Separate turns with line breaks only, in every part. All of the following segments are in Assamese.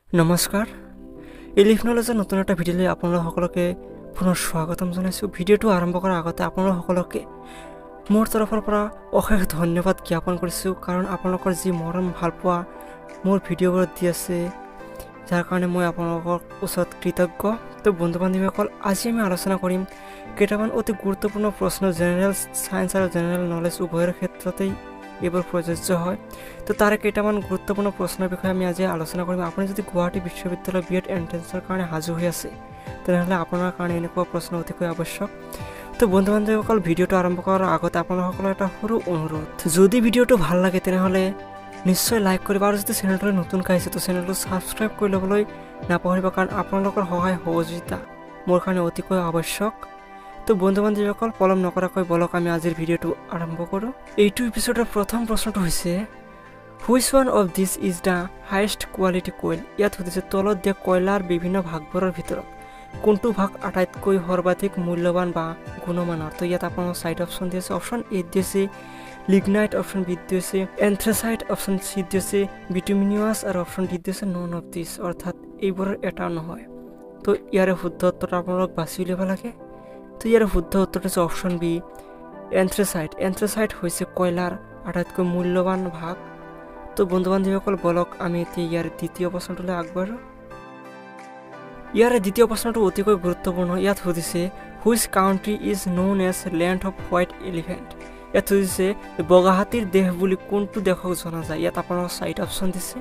নমস্কাৰ এলিফ নলেজৰ নতুন এটা ভিডিঅ'লৈ আপোনালোক সকলোকে পুনৰ স্বাগতম জনাইছোঁ। ভিডিঅ'টো আৰম্ভ কৰাৰ আগতে আপোনালোক সকলোকে মোৰ তৰফৰ পৰা অশেষ ধন্যবাদ জ্ঞাপন কৰিছোঁ, কাৰণ আপোনালোকৰ যি মৰম ভালপোৱা মোৰ ভিডিঅ'বোৰত দি আছে, যাৰ কাৰণে মই আপোনালোকৰ ওচৰত কৃতজ্ঞ। তো বন্ধু বান্ধৱীসকল, আজি আমি আলোচনা কৰিম কেইটামান অতি গুৰুত্বপূৰ্ণ প্ৰশ্ন। জেনেৰেল সায়েন্স আৰু জেনেৰেল নলেজ উভয়ৰ ক্ষেত্ৰতেই এইবোৰ প্ৰযোজ্য হয়। তো তাৰে কেইটামান গুৰুত্বপূৰ্ণ প্ৰশ্নৰ বিষয়ে আমি আজি আলোচনা কৰিম। আপুনি যদি গুৱাহাটী বিশ্ববিদ্যালয় বি এড এণ্ট্ৰেন্সৰ কাৰণে সাজু হৈ আছে, তেনেহ'লে আপোনাৰ কাৰণে এনেকুৱা প্ৰশ্ন অতিকৈ আৱশ্যক। তো বন্ধু বান্ধৱীসকল, ভিডিঅ'টো আৰম্ভ কৰাৰ আগতে আপোনালোকসকলৰ এটা সৰু অনুৰোধ, যদি ভিডিঅ'টো ভাল লাগে তেনেহ'লে নিশ্চয় লাইক কৰিব, আৰু যদি চেনেলটোলৈ নতুনকৈ আহিছে তো চেনেলটো ছাবস্ক্ৰাইব কৰি ল'বলৈ নাপাহৰিব, কাৰণ আপোনালোকৰ সহায় সহযোগিতা মোৰ কাৰণে অতিকৈ আৱশ্যক। তো বন্ধু বান্ধৱীসকল, পলম নকৰাকৈ বলক আমি আজিৰ ভিডিঅ'টো আৰম্ভ কৰোঁ। এইটো এপিছ'ডৰ প্ৰথম প্ৰশ্নটো হৈছে, which one of this is the highest quality coal? ইয়াত সুধিছে তলত দিয়া কয়লাৰ বিভিন্ন ভাগবোৰৰ ভিতৰত কোনটো ভাগ আটাইতকৈ সৰ্বাধিক মূল্যৱান বা গুণমানৰ? তো ইয়াত আপোনাৰ চাইড অপশ্যন দিছে। অপশ্যন এ দিছে লিগনাইট, অপশ্যন বি দিছে এন্থ্ৰাচাইট, অপশ্যন চি দিছে বিটুমিনিয়াছ, আৰু অপশ্যন ডি দিছে নন অফ দিছ, অৰ্থাৎ এইবোৰৰ এটাও নহয়। তো ইয়াৰে শুদ্ধ উত্তৰটো আপোনালোক বাছি উলিয়াব লাগে। তো ইয়াৰ শুদ্ধ উত্তৰটো হৈছে অপশ্যন বি এন্থ্ৰাচাইট। এন্থ্ৰাচাইট হৈছে কয়লাৰ আটাইতকৈ মূল্যৱান ভাগ। তো বন্ধু বান্ধৱীসকল, বলক আমি এতিয়া ইয়াৰ দ্বিতীয় প্ৰশ্নটোলৈ আগবাঢ়োঁ। ইয়াৰে দ্বিতীয় প্ৰশ্নটো অতিকৈ গুৰুত্বপূৰ্ণ। ইয়াত সুধিছে which country is known as land of white elephant? ইয়াত সুধিছে বগা হাতীৰ দেশ বুলি কোনটো দেশক জনা যায়? ইয়াত আপোনালোকক চাইড অপশ্যন দিছে।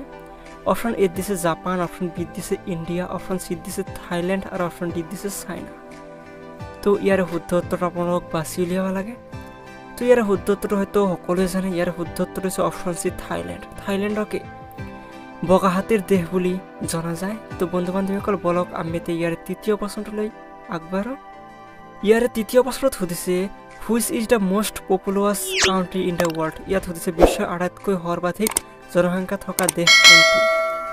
অপশ্যন এ দিছে জাপান, অপশ্যন বি দিছে ইণ্ডিয়া, অপশ্যন চি দিছে থাইলেণ্ড, আৰু অপশ্যন ডি দিছে চাইনা। তো ইয়াৰ শুদ্ধ উত্তৰটো আপোনালোক বাছি উলিয়াব লাগে। তো ইয়াৰ শুদ্ধ উত্তৰটো হয়তো সকলোৱে জানে। ইয়াৰ শুদ্ধ উত্তৰটো হৈছে অপশ্যন চি থাইলেণ্ড। থাইলেণ্ডকে বগা হাতীৰ দেশ বুলি জনা যায়। তো বন্ধু বান্ধৱীসকল, বলক আমি এতিয়া ইয়াৰ তৃতীয় প্ৰশ্নটোলৈ আগবাঢ়োঁ। ইয়াৰে তৃতীয় প্ৰশ্নত সুধিছে which is the most popular country in the world? ইয়াত সুধিছে বিশ্বৰ আটাইতকৈ সৰ্বাধিক জনসংখ্যা থকা দেশ কোনটো?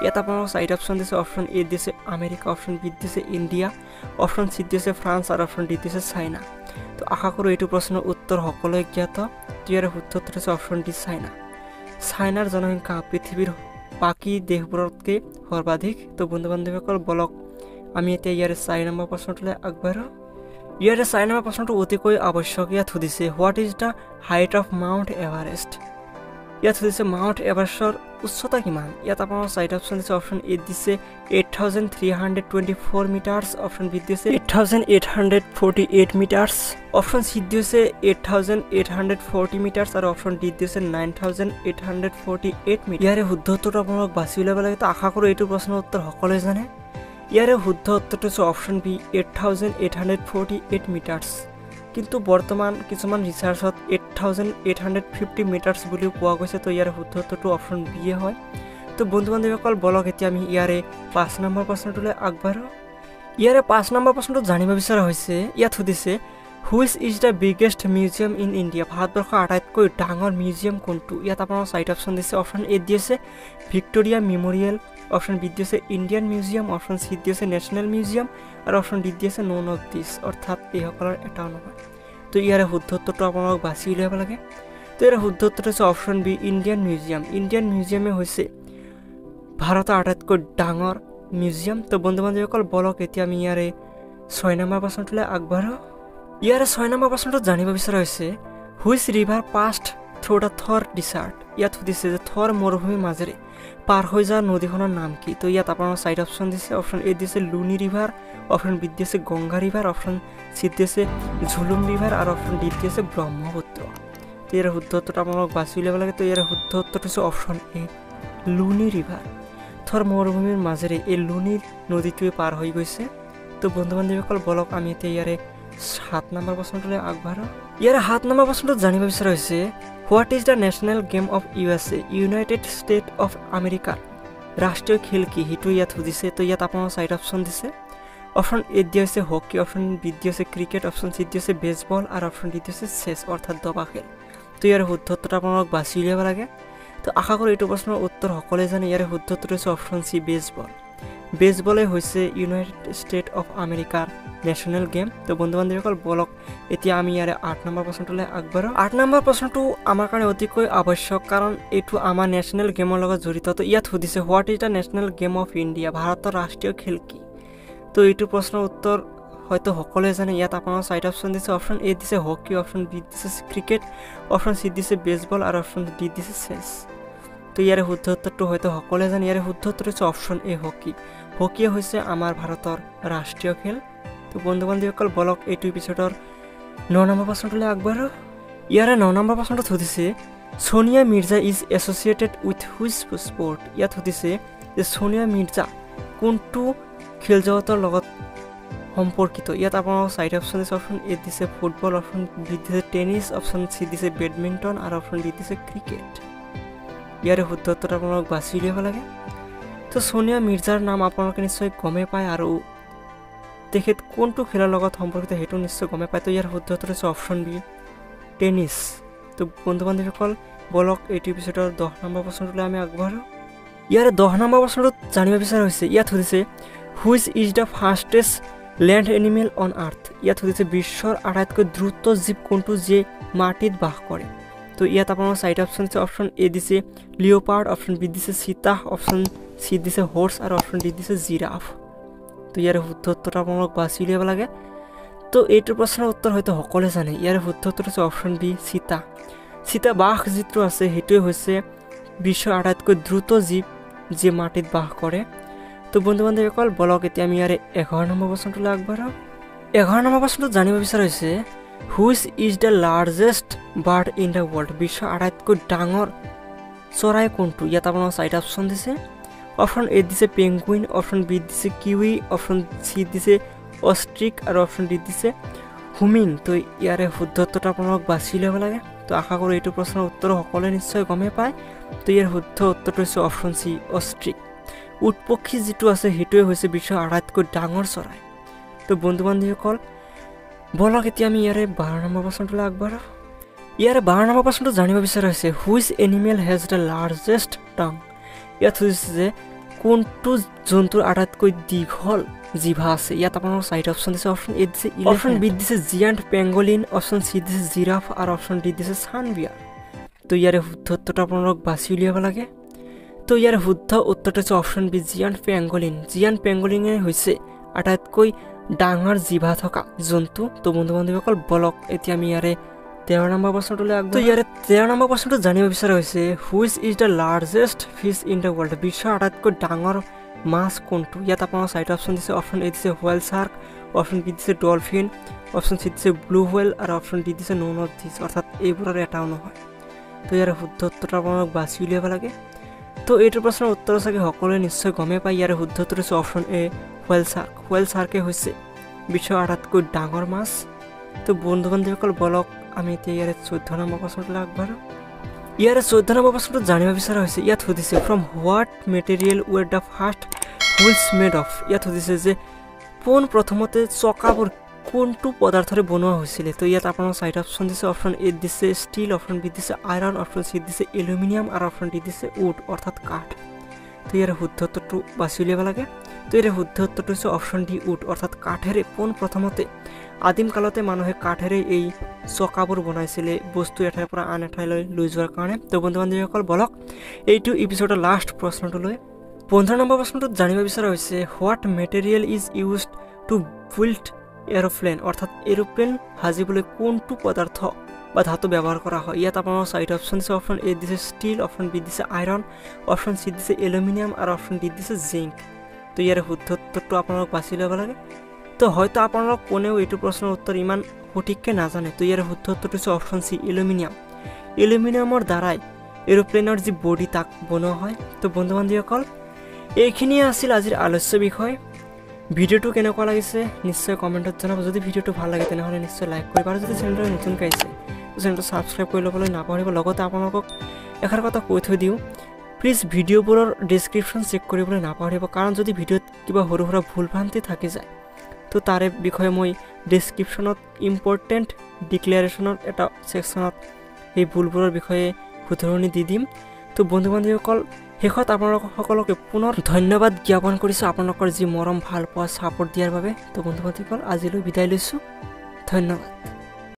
ইয়াত আপোনালোকক চাইড অপশ্যন দিছে। অপশ্যন এ দিছে আমেৰিকা, অপশ্যন বি দিছে ইণ্ডিয়া, অপশ্যন চি দিছে ফ্ৰান্স, আৰু অপশ্যন ডি দিছে চাইনা। তো আশা কৰোঁ এইটো প্ৰশ্নৰ উত্তৰ সকলোৱে জ্ঞাত। ইয়াৰ শুদ্ধ উত্তৰ হৈছে অপশ্যন ডি চাইনা। চাইনাৰ জনসংখ্যা পৃথিৱীৰ বাকী দেশবোৰতকৈ সৰ্বাধিক। তো বন্ধু বান্ধৱীসকল, বলক আমি এতিয়া ইয়াৰ 4 নম্বৰ প্ৰশ্নটোলৈ আগবাঢ়োঁ। ইয়াৰে 4 নম্বৰ প্ৰশ্নটো অতিকৈ আৱশ্যক। ইয়াত সুধিছে what is the height of mount Everest? ইয়াত সুধিছে মাউণ্ট এভাৰেষ্টৰ উচ্চতা কিমান? ইয়াত আপোনাৰ চাইড অপশ্যন দিছে। অপশ্যন এ দিছে 8324 মিটাৰ্ছ, অপশ্যন বি দিছে 8848 মিটাৰ্ছ, অপশ্যন চি দিছে 8840 মিটাৰ্ছ, আৰু অপশ্যন ডি দিছে 9848 মিটাৰ। ইয়াৰে শুদ্ধ উত্তৰটো আপোনালোক বাছি উলিয়াব লাগে। তো আশা কৰোঁ এইটো প্ৰশ্নৰ উত্তৰ সকলোৱে জানে। ইয়াৰে শুদ্ধ উত্তৰটো হৈছে অপশ্যন বি 8848 মিটাৰ্ছ। কিন্তু বৰ্তমান কিছুমান ৰিচাৰ্চত 8850 মিটাৰ্ছ বুলিও পোৱা গৈছে। তো ইয়াৰ শুদ্ধ উত্তৰটো অপশ্যন বিয়ে হয়। তো বন্ধু বান্ধৱীসকল, বলক এতিয়া আমি ইয়াৰে 5 নম্বৰ প্ৰশ্নটোলৈ আগবাঢ়োঁ। ইয়াৰে 5 নম্বৰ প্ৰশ্নটো জানিব বিচৰা হৈছে, ইয়াত সুধিছে which is the biggest museum in India? ভাৰতবৰ্ষৰ আটাইতকৈ ডাঙৰ মিউজিয়াম কোনটো? ইয়াত আপোনাৰ চাইড অপশ্যন দিছে। অপশ্যন এ দিছে ভিক্টৰিয়া মেমৰিয়েল, অপশ্যন বি দিছে ইণ্ডিয়ান মিউজিয়াম, অপশ্যন চি দিছে নেশ্যনেল মিউজিয়াম, আৰু অপশ্যন ডি দিছে নন অফ দিছ, অৰ্থাৎ এইসকলৰ এটাও নহয়। তো ইয়াৰে শুদ্ধ উত্তৰটো আপোনালোক বাছি উলিয়াব লাগে। তো ইয়াৰ শুদ্ধ উত্তৰটো হৈছে option B Indian museum. Indian মিউজিয়ামে হৈছে ভাৰতৰ আটাইতকৈ ডাঙৰ মিউজিয়াম। তো বন্ধু বান্ধৱীসকল, বলক এতিয়া আমি ইয়াৰে 6 নম্বৰ প্ৰশ্নটোলৈ আগবাঢ়োঁ। ইয়াৰে 6 নম্বৰ প্ৰশ্নটোত জানিব বিচৰা হৈছে which river passed through the Thar desert? ইয়াত সুধিছে যে থৰ মৰুভূমিৰ মাজেৰে পাৰ হৈ যোৱা নদীখনৰ নাম কি? তো ইয়াত আপোনাৰ চাইড অপশ্যন দিছে। অপশ্যন এ দিছে লুনি ৰিভাৰ, অপশ্যন বি দিছে গংগা ৰিভাৰ, অপশ্যন চি দিছে ঝুলুম ৰিভাৰ, আৰু অপশ্যন ডি দিছে ব্ৰহ্মপুত্ৰ। তো ইয়াৰ শুদ্ধ উত্তৰটো আপোনালোক বাছি উলিয়াব লাগে। তো ইয়াৰ শুদ্ধ উত্তৰটো হৈছে অপশ্যন এ লুনি ৰিভাৰ। থৰ মৰুভূমিৰ মাজেৰে এই লুনি নদীটোৱে পাৰ হৈ গৈছে। তো বন্ধু বান্ধৱীসকল, বলক আমি এতিয়া ইয়াৰে 7 নম্বৰ প্ৰশ্নটোলৈ আগবাঢ়োঁ। ইয়াৰে 7 নম্বৰ প্ৰশ্নটোত জানিব বিচৰা হৈছে what is the national game of USA? United state অফ আমেৰিকাৰ ৰাষ্ট্ৰীয় খেল কি? সেইটো ইয়াত সুধিছে। তো ইয়াত আপোনাৰ চাইড অপশ্যন দিছে। অপশ্যন এ দিয়া হৈছে হকী, অপশ্যন বি দিয়া হৈছে ক্ৰিকেট, অপশ্যন চি দিয়া হৈছে বেছবল, আৰু অপশ্যন ডি দিয়া হৈছে চেছ, অৰ্থাৎ দবা খেল। তো ইয়াৰ শুদ্ধ উত্তৰটো আপোনালোক বাছি উলিয়াব লাগে। তো আশা কৰোঁ এইটো প্ৰশ্নৰ উত্তৰ সকলোৱে জানে। ইয়াৰে শুদ্ধ উত্তৰ হৈছে অপশ্যন চি বেছবল। বেসবলে হৈছে ইউনাইটেড ষ্টেট অফ আমেৰিকাৰ নেশ্যনেল গেম। তো বন্ধু বান্ধৱীসকল বলক এতিয়া আমি ইয়াৰে 8 নম্বৰ প্ৰশ্নটোলৈ আগবাঢ়ো। 8 নম্বৰ প্ৰশ্নটো আমাৰ কাৰণে অতিকৈ আৱশ্যক কাৰণ এইটো আমাৰ নেশ্যনেল গেমৰ লগত জড়িত। তো ইয়াত সুধিছে what is the national game of India, ভাৰতৰ ৰাষ্ট্ৰীয় খেল কি? তো এইটো প্ৰশ্নৰ উত্তৰ হয়তো সকলোৱে জানে। ইয়াত আপোনাৰ 4টা অপশ্যন দিছে। অপশ্যন এ দিছে হকি, অপশ্যন বি দিছে ক্ৰিকেট, অপশ্যন চি দিছে বেসবল আৰু অপশ্যন ডি দিছে চেছ। তো ইয়াৰে শুদ্ধ উত্তৰটো হয়তো সকলোৱে জানে। ইয়াৰে শুদ্ধ উত্তৰ হৈছে অপশ্যন এ হকি। হকিয়ে হৈছে আমাৰ ভাৰতৰ ৰাষ্ট্ৰীয় খেল। তো বন্ধু বান্ধৱীসকল বলক এইটো এপিছ'ডৰ 9 নম্বৰ প্ৰশ্নটোলৈ আগবাঢ়ো। ইয়াৰে 9 নম্বৰ প্ৰশ্নটোত সুধিছে Sonia Mirza is associated with which sport. ইয়াত সুধিছে যে সোনিয়া মিৰ্জা কোনটো খেল জগতৰ লগত সম্পৰ্কিত। ইয়াত আপোনালোকক 4টা অপশ্যন দিছে। অপশ্যন এ দিছে ফুটবল, অপশ্যন বি দিছে টেনিছ, অপশ্যন চি দিছে বেডমিণ্টন আৰু অপশ্যন ডি দিছে ক্ৰিকেট। ইয়াৰে শুদ্ধ উত্তৰটো আপোনালোক বাছি উলিয়াব লাগে। তো সোনিয়া মিৰ্জাৰ নাম আপোনালোকে নিশ্চয় গমেই পায় আৰু তেখেত কোনটো খেলৰ লগত সম্পৰ্কিত সেইটো নিশ্চয় গমেই পায়। তো ইয়াৰ শুদ্ধ উত্তৰ হৈছে অপশ্যন বি টেনিছ। তো বন্ধু বান্ধৱীসকল বলক এইটো এপিছ'ডৰ 10 নম্বৰ প্ৰশ্নটোলৈ আমি আগবাঢ়ো। ইয়াৰে 10 নম্বৰ প্ৰশ্নটোত জানিব বিচৰা হৈছে, ইয়াত সুধিছে which is the fastest land animal on earth. ইয়াত সুধিছে বিশ্বৰ আটাইতকৈ দ্ৰুত জীৱ কোনটো যিয়ে মাটিত বাস কৰে। তো ইয়াত আপোনাৰ 4টা অপশ্যন দিছে। অপশ্যন এ দিছে লিঅ'পাৰ্ড, অপশ্যন বি দিছে চিতাহ, অপশ্যন চি দিছে হৰ্চ আৰু অপশ্যন ডি দিছে জিৰাফ। তো ইয়াৰে শুদ্ধ উত্তৰটো আপোনালোক বাছি উলিয়াব লাগে। তো এইটো প্ৰশ্নৰ উত্তৰ হয়তো সকলোৱে জানে। ইয়াৰে শুদ্ধ উত্তৰ হৈছে অপশ্যন বি চিতা। চিতা বাঘ যিটো আছে সেইটোৱে হৈছে বিশ্বৰ আটাইতকৈ দ্ৰুত জীৱ যিয়ে মাটিত বাস কৰে। তো বন্ধু বান্ধৱীসকল বলক এতিয়া আমি ইয়াৰে 11 নম্বৰ প্ৰশ্নটোলৈ আগবাঢ়ো। 11 নম্বৰ প্ৰশ্নটোত জানিব বিচৰা হৈছে which is the largest bird in the world. বিশ্বৰ আটাইতকৈ ডাঙৰ চৰাই কোনটো। ইয়াত আপোনাৰ 4টা অপশ্যন দিছে। অপশ্যন এ দিছে পেংগুইন, অপশ্যন বি দিছে কিউই, অপশ্যন চি দিছে অষ্ট্ৰিক আৰু অপশ্যন ডি দিছে হুমিং। তো ইয়াৰে শুদ্ধ উত্তৰটো আপোনালোক বাছি ল'ব লাগে। তো আশা কৰোঁ এইটো প্ৰশ্নৰ উত্তৰ সকলোৱে নিশ্চয় গমেই পায়। তো ইয়াৰ শুদ্ধ উত্তৰটো হৈছে অপশ্যন চি অষ্ট্ৰিক। উট পক্ষী যিটো আছে সেইটোৱে হৈছে বিশ্বৰ আটাইতকৈ ডাঙৰ চৰাই। তো বন্ধু বান্ধৱীসকল বলক এতিয়া আমি ইয়াৰে 12 নম্বৰ প্ৰশ্নটোলৈ আগবাঢ়ো। ইয়াৰে 12 নম্বৰ প্ৰশ্নটো জানিব বিচৰা হৈছে which animal has the largest টাং। ইয়াত সুধিছে যে কোনটো জন্তুৰ আটাইতকৈ দীঘল জিভা আছে। ইয়াত আপোনালোকৰ 4টা অপশ্যন দিছে। অপশ্যন এ দিছে অপশ্যন বি দিছে জিয়াণ্ট পেংগলিন, অপশ্যন চি দিছে জিৰাফ আৰু অপশ্যন ডি দিছে চানবিয়াৰ। তো ইয়াৰে শুদ্ধ উত্তৰটো আপোনালোক বাছি উলিয়াব লাগে। তো ইয়াৰ শুদ্ধ উত্তৰটো হৈছে অপশ্যন বি জিয়াণ্ট পেংগলিন। জিয়াণ্ট পেংগলিনে হৈছে আটাইতকৈ ডাঙৰ জিভা থকা জন্তু। তো বন্ধু বান্ধৱীসকল বলক এতিয়া আমি ইয়াৰে 13 নম্বৰ প্ৰশ্নটোলৈ আগবাঢ়ো। তো ইয়াৰে 13 নম্বৰ প্ৰশ্নটো জানিব বিচৰা হৈছে which is the largest fish in the world. বিশ্বৰ আটাইতকৈ ডাঙৰ মাছ কোনটো। ইয়াত আপোনাৰ 4টা অপশ্যন দিছে। অপশ্যন এ দিছে হোৱেল শাৰ্ক, অপশ্যন বি দিছে ডলফিন, অপশ্যন চি দিছে ব্লু হোৱেল আৰু অপশ্যন ডি দিছে নন অফ দিছ, অৰ্থাৎ এইবোৰৰ এটাও নহয়। তো ইয়াৰ শুদ্ধ উত্তৰটো আপোনালোক বাছি উলিয়াব লাগে। তো এইটো প্ৰশ্নৰ উত্তৰ চাগে সকলোৱে নিশ্চয় গমেই পায়। ইয়াৰ শুদ্ধ উত্তৰ হৈছে option A whale shark. Whale শাৰ্কে হৈছে বিশ্বৰ আটাইতকৈ ডাঙৰ মাছ। তো বন্ধু বান্ধৱীসকল বলক আমি এতিয়া ইয়াৰে 14 নম্বৰ প্ৰশ্নটোলৈ আগবাঢ়ো। ইয়াৰে 14 নম্বৰ প্ৰশ্নটো জানিব বিচৰা হৈছে, ইয়াত সুধিছে from what material ৱেৰ the first wheels made of. ইয়াত সুধিছে যে পোন প্ৰথমতে চকাবোৰ কোনটো পদাৰ্থৰে বনোৱা হৈছিলে। তো ইয়াত আপোনাৰ 4টা অপশ্যন দিছে। অপশ্যন এ দিছে ষ্টীল, অপশ্যন বি দিছে আইৰণ, অপশ্যন চি দিছে এলুমিনিয়াম আৰু অপশ্যন ডি দিছে উড অৰ্থাৎ কাঠ। তো ইয়াৰ শুদ্ধ উত্তৰটো বাছি উলিয়াব লাগে। তো ইয়াৰ শুদ্ধ উত্তৰটো হৈছে অপশ্যন ডি উড অৰ্থাৎ কাঠেৰে পোন প্ৰথমতে আদিম কালতে মানুহে কাঠেৰে এই চকাবোৰ বনাইছিলে বস্তু এঠাইৰ পৰা আন এঠাইলৈ লৈ যোৱাৰ কাৰণে। তো বন্ধু বান্ধৱীসকল বলক এইটো এপিছ'ডৰ লাষ্ট প্ৰশ্নটোলৈ। 15 নম্বৰ প্ৰশ্নটোত জানিব বিচৰা হৈছে what material is used to build aeroplane. অৰ্থাৎ এৰোপ্লেন সাজিবলৈ কোনটো পদাৰ্থ বা ধাতু ব্যৱহাৰ কৰা হয়। ইয়াত আপোনাৰ 4টা অপশ্যন দিছে। অপশ্যন এ দিছে ষ্টীল, অপশ্যন বি দিছে আইৰণ, অপশ্যন চি দিছে এলুমিনিয়াম আৰু অপশ্যন ডি দিছে জিংক। তো ইয়াৰ শুদ্ধ উত্তৰটো আপোনালোক বাছি ল'ব লাগে। তো হয়তো আপোনালোক কোনেও এইটো প্ৰশ্নৰ উত্তৰ ইমান সঠিককৈ নাজানে। তো ইয়াৰ শুদ্ধ উত্তৰটো হৈছে অপশ্যন চি এলুমিনিয়াম। এলুমিনিয়ামৰ দ্বাৰাই এৰোপ্লেনৰ যি বডি তাক বনোৱা হয়। তো বন্ধু বান্ধৱীসকল এইখিনিয়ে আছিল আজিৰ আলোচ্য বিষয়। ভিডিঅ'টো কেনেকুৱা লাগিছে নিশ্চয় কমেণ্টত জনাব। যদি ভিডিঅ'টো ভাল লাগে তেনেহ'লে নিশ্চয় লাইক কৰিব আৰু যদি চেনেলটো নতুনকৈ আহিছে চেনেলটো ছাবস্ক্ৰাইব কৰি ল'বলৈ নাপাহৰিব। লগতে আপোনালোকক এষাৰ কথা কৈ থৈ দিওঁ, প্লিজ ভিডিঅ'বোৰৰ ডেছক্ৰিপশ্যন চেক কৰিবলৈ নাপাহৰিব, কাৰণ যদি ভিডিঅ'ত কিবা সৰু সুৰা ভুল ভ্ৰান্তি থাকি যায় তো তাৰে বিষয়ে মই ডেছক্ৰিপশ্যনত ইম্পৰ্টেণ্ট ডিক্লেৰেশ্যনৰ এটা ছেকশ্যনত এই ভুলবোৰৰ বিষয়ে শুধৰণি দি দিম। তো বন্ধু বান্ধৱীসকল শেষত আপোনালোক সকলোকে পুনৰ ধন্যবাদ জ্ঞাপন কৰিছোঁ আপোনালোকৰ যি মৰম ভাল পোৱা ছাপোৰ্ট দিয়াৰ বাবে। তো বন্ধু বান্ধৱীসকল আজিলৈ বিদায় লৈছোঁ, ধন্যবাদ।